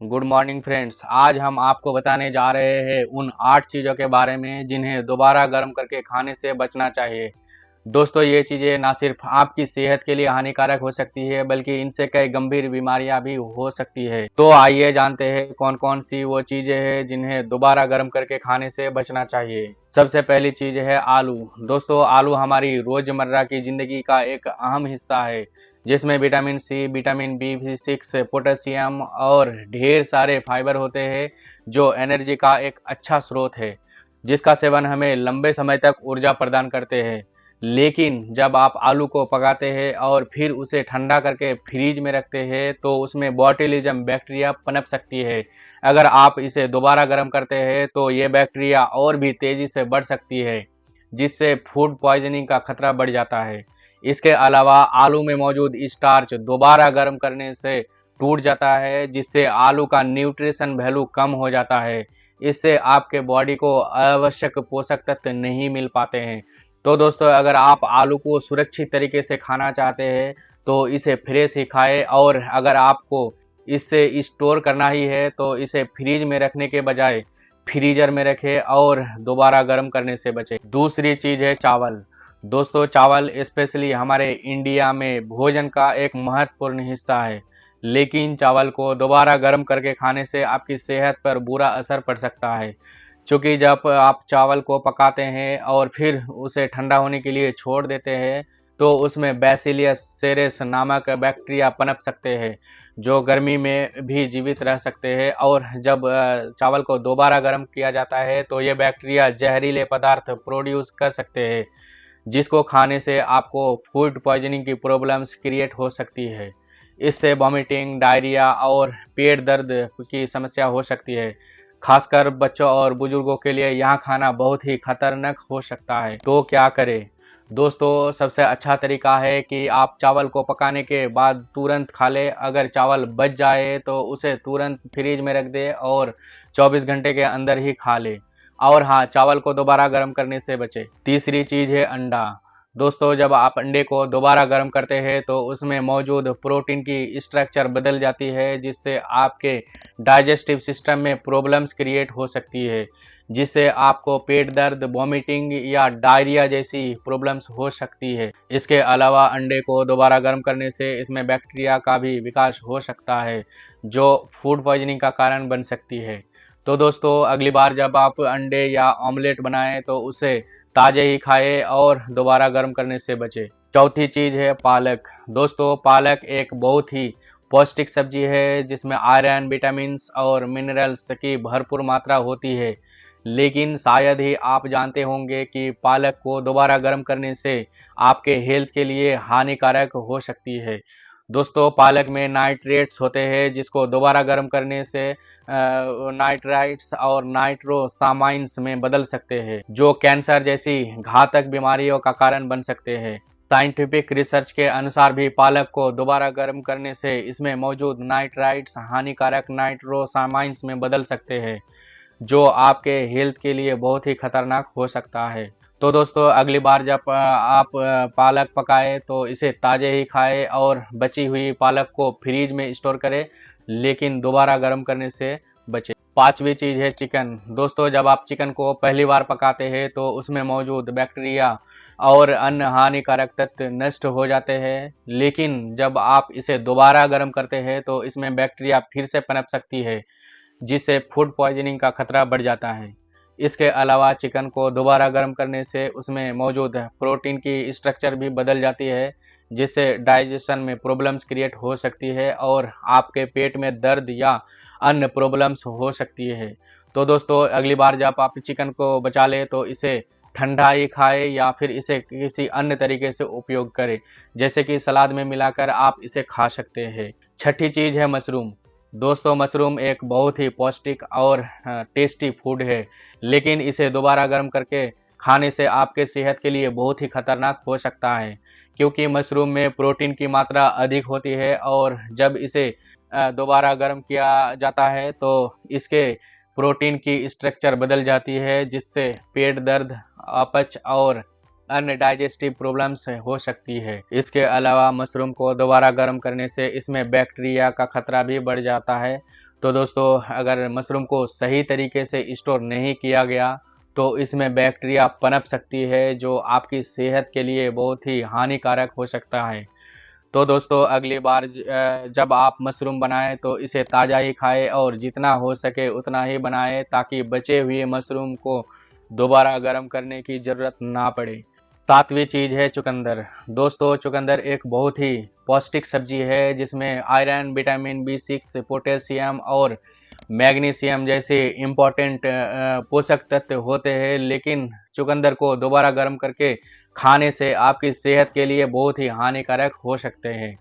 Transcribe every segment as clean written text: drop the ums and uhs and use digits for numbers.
Good morning friends. आज हम आपको बताने जा रहे हैं उन 8 चीज़ों के बारे में जिन्हें दोबारा गर्म करके खाने से बचना चाहिए। दोस्तों, ये चीज़ें ना सिर्फ आपकी सेहत के लिए हानिकारक हो सकती है बल्कि इनसे कई गंभीर बीमारियां भी हो सकती है। तो आइए जानते हैं कौन कौन सी वो चीज़ें हैं जिन्हें दोबारा गर्म करके खाने से बचना चाहिए। सबसे पहली चीज़ है आलू। दोस्तों, आलू हमारी रोजमर्रा की जिंदगी का एक अहम हिस्सा है जिसमें vitamin C, vitamin B6, potassium और ढेर सारे फाइबर होते हैं जो एनर्जी का एक अच्छा स्रोत है जिसका सेवन हमें लंबे समय तक ऊर्जा प्रदान करते हैं। लेकिन जब आप आलू को पकाते हैं और फिर उसे ठंडा करके फ्रीज में रखते हैं तो उसमें बॉtulism बैक्टीरिया पनप सकती है। अगर आप इसे दोबारा गर्म करते हैं तो ये बैक्टीरिया और भी तेजी से बढ़ सकती है जिससे फूड पॉइजनिंग का खतरा बढ़ जाता है। इसके अलावा आलू में मौजूद स्टार्च दोबारा गर्म करने से टूट जाता है जिससे आलू का न्यूट्रिशन वैल्यू कम हो जाता है। इससे आपके बॉडी को आवश्यक पोषक तत्व नहीं मिल पाते हैं। तो दोस्तों, अगर आप आलू को सुरक्षित तरीके से खाना चाहते हैं तो इसे फ्रेश ही खाएं, और अगर आपको इसे स्टोर करना ही है तो इसे फ्रीज में रखने के बजाय फ्रीजर में रखें और दोबारा गर्म करने से बचें। दूसरी चीज़ है चावल। दोस्तों, चावल स्पेशली हमारे इंडिया में भोजन का एक महत्वपूर्ण हिस्सा है, लेकिन चावल को दोबारा गर्म करके खाने से आपकी सेहत पर बुरा असर पड़ सकता है। क्योंकि जब आप चावल को पकाते हैं और फिर उसे ठंडा होने के लिए छोड़ देते हैं तो उसमें बैसिलियस सेरेस नामक बैक्टीरिया पनप सकते हैं जो गर्मी में भी जीवित रह सकते हैं। और जब चावल को दोबारा गर्म किया जाता है तो ये बैक्टीरिया जहरीले पदार्थ प्रोड्यूस कर सकते हैं जिसको खाने से आपको फूड पॉइजनिंग की प्रॉब्लम्स क्रिएट हो सकती है। इससे वॉमिटिंग, डायरिया और पेट दर्द की समस्या हो सकती है। खासकर बच्चों और बुजुर्गों के लिए यह खाना बहुत ही खतरनाक हो सकता है। तो क्या करें? दोस्तों, सबसे अच्छा तरीका है कि आप चावल को पकाने के बाद तुरंत खा लें। अगर चावल बच जाए तो उसे तुरंत फ्रिज में रख दें और 24 घंटे के अंदर ही खा लें। और हाँ, चावल को दोबारा गर्म करने से बचें। तीसरी चीज़ है अंडा। दोस्तों, जब आप अंडे को दोबारा गर्म करते हैं तो उसमें मौजूद प्रोटीन की स्ट्रक्चर बदल जाती है जिससे आपके डाइजेस्टिव सिस्टम में प्रॉब्लम्स क्रिएट हो सकती है, जिससे आपको पेट दर्द, वॉमिटिंग या डायरिया जैसी प्रॉब्लम्स हो सकती है। इसके अलावा अंडे को दोबारा गर्म करने से इसमें बैक्टीरिया का भी विकास हो सकता है जो फूड पॉइजनिंग का कारण बन सकती है। तो दोस्तों, अगली बार जब आप अंडे या ऑमलेट बनाएं तो उसे ताजे ही खाएं और दोबारा गर्म करने से बचें। चौथी चीज़ है पालक। दोस्तों, पालक एक बहुत ही पौष्टिक सब्जी है जिसमें आयरन, विटामिन्स और मिनरल्स की भरपूर मात्रा होती है। लेकिन शायद ही आप जानते होंगे कि पालक को दोबारा गर्म करने से आपके हेल्थ के लिए हानिकारक हो सकती है। दोस्तों, पालक में नाइट्रेट्स होते हैं जिसको दोबारा गर्म करने से नाइट्राइट्स और नाइट्रोसामाइंस में बदल सकते हैं जो कैंसर जैसी घातक बीमारियों का कारण बन सकते हैं। साइंटिफिक रिसर्च के अनुसार भी पालक को दोबारा गर्म करने से इसमें मौजूद नाइट्राइट्स हानिकारक नाइट्रोसामाइंस में बदल सकते हैं जो आपके हेल्थ के लिए बहुत ही खतरनाक हो सकता है। तो दोस्तों, अगली बार जब आप पालक पकाएं तो इसे ताज़े ही खाएं और बची हुई पालक को फ्रीज में स्टोर करें, लेकिन दोबारा गर्म करने से बचें। पांचवी चीज़ है चिकन। दोस्तों, जब आप चिकन को पहली बार पकाते हैं तो उसमें मौजूद बैक्टीरिया और अन्य हानिकारक तत्व नष्ट हो जाते हैं, लेकिन जब आप इसे दोबारा गर्म करते हैं तो इसमें बैक्टीरिया फिर से पनप सकती है जिससे फूड पॉइजनिंग का खतरा बढ़ जाता है। इसके अलावा चिकन को दोबारा गर्म करने से उसमें मौजूद प्रोटीन की स्ट्रक्चर भी बदल जाती है जिससे डाइजेशन में प्रॉब्लम्स क्रिएट हो सकती है और आपके पेट में दर्द या अन्य प्रॉब्लम्स हो सकती है। तो दोस्तों, अगली बार जब आप चिकन को बचा लें तो इसे ठंडा ही खाएं या फिर इसे किसी अन्य तरीके से उपयोग करें, जैसे कि सलाद में मिलाकर आप इसे खा सकते हैं। छठी चीज़ है मशरूम। दोस्तों, मशरूम एक बहुत ही पौष्टिक और टेस्टी फूड है, लेकिन इसे दोबारा गर्म करके खाने से आपके सेहत के लिए बहुत ही खतरनाक हो सकता है क्योंकि मशरूम में प्रोटीन की मात्रा अधिक होती है और जब इसे दोबारा गर्म किया जाता है तो इसके प्रोटीन की स्ट्रक्चर बदल जाती है जिससे पेट दर्द, अपच और अन्य डाइजेस्टिव प्रॉब्लम्स हो सकती है। इसके अलावा मशरूम को दोबारा गर्म करने से इसमें बैक्टीरिया का खतरा भी बढ़ जाता है। तो दोस्तों अगर मशरूम को सही तरीके से स्टोर नहीं किया गया तो इसमें बैक्टीरिया पनप सकती है जो आपकी सेहत के लिए बहुत ही हानिकारक हो सकता है। तो दोस्तों अगली बार जब आप मशरूम बनाएं तो इसे ताज़ा ही खाएं और जितना हो सके उतना ही बनाएं ताकि बचे हुए मशरूम को दोबारा गर्म करने की ज़रूरत ना पड़े। सातवीं चीज़ है चुकंदर। दोस्तों चुकंदर एक बहुत ही पौष्टिक सब्जी है जिसमें आयरन, विटामिन बी 6, पोटेशियम और मैग्नीशियम जैसे इम्पोर्टेंट पोषक तत्व होते हैं, लेकिन चुकंदर को दोबारा गर्म करके खाने से आपकी सेहत के लिए बहुत ही हानिकारक हो सकते हैं।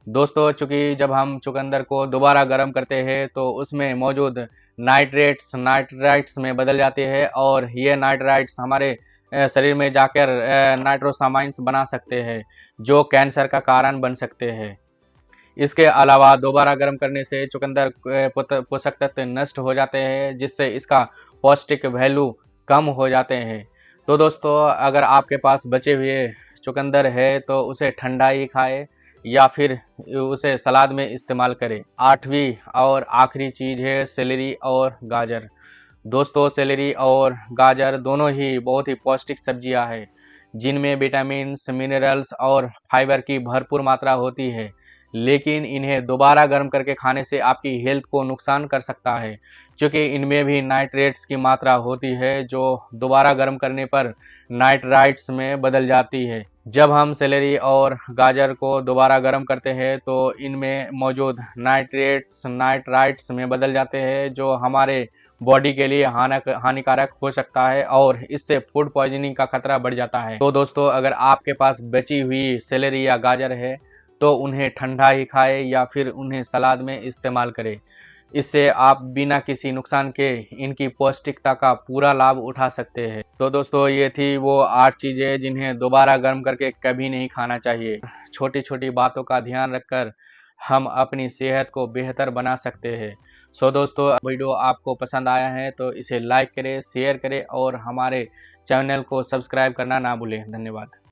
दोस्तों चूंकि जब हम चुकंदर को दोबारा गर्म करते हैं तो उसमें मौजूद नाइट्रेट्स नाइट्राइट्स में बदल जाते हैं और ये नाइट्राइट्स हमारे शरीर में जाकर नाइट्रोसामाइंस बना सकते हैं जो कैंसर का कारण बन सकते हैं। इसके अलावा दोबारा गर्म करने से चुकंदर पोषक तत्व नष्ट हो जाते हैं जिससे इसका पौष्टिक वैल्यू कम हो जाते हैं। तो दोस्तों अगर आपके पास बचे हुए चुकंदर है तो उसे ठंडा ही खाएं या फिर उसे सलाद में इस्तेमाल करें। आठवीं और आखिरी चीज़ है सेलेरी और गाजर। दोस्तों सेलेरी और गाजर दोनों ही बहुत ही पौष्टिक सब्जियां हैं जिनमें विटामिन्स, मिनरल्स और फाइबर की भरपूर मात्रा होती है, लेकिन इन्हें दोबारा गर्म करके खाने से आपकी हेल्थ को नुकसान कर सकता है क्योंकि इनमें भी नाइट्रेट्स की मात्रा होती है जो दोबारा गर्म करने पर नाइट्राइट्स में बदल जाती है। जब हम सेलेरी और गाजर को दोबारा गर्म करते हैं तो इनमें मौजूद नाइट्रेट्स नाइट्राइट्स में बदल जाते हैं जो हमारे बॉडी के लिए हानिकारक हो सकता है और इससे फूड पॉइजनिंग का खतरा बढ़ जाता है। तो दोस्तों अगर आपके पास बची हुई सेलेरी या गाजर है तो उन्हें ठंडा ही खाएं या फिर उन्हें सलाद में इस्तेमाल करें। इससे आप बिना किसी नुकसान के इनकी पौष्टिकता का पूरा लाभ उठा सकते हैं। तो दोस्तों ये थी वो 8 चीज़ें जिन्हें दोबारा गर्म करके कभी नहीं खाना चाहिए। छोटी छोटी बातों का ध्यान रखकर हम अपनी सेहत को बेहतर बना सकते हैं। सो दोस्तों वीडियो आपको पसंद आया है तो इसे लाइक करें, शेयर करें और हमारे चैनल को सब्सक्राइब करना ना भूलें। धन्यवाद।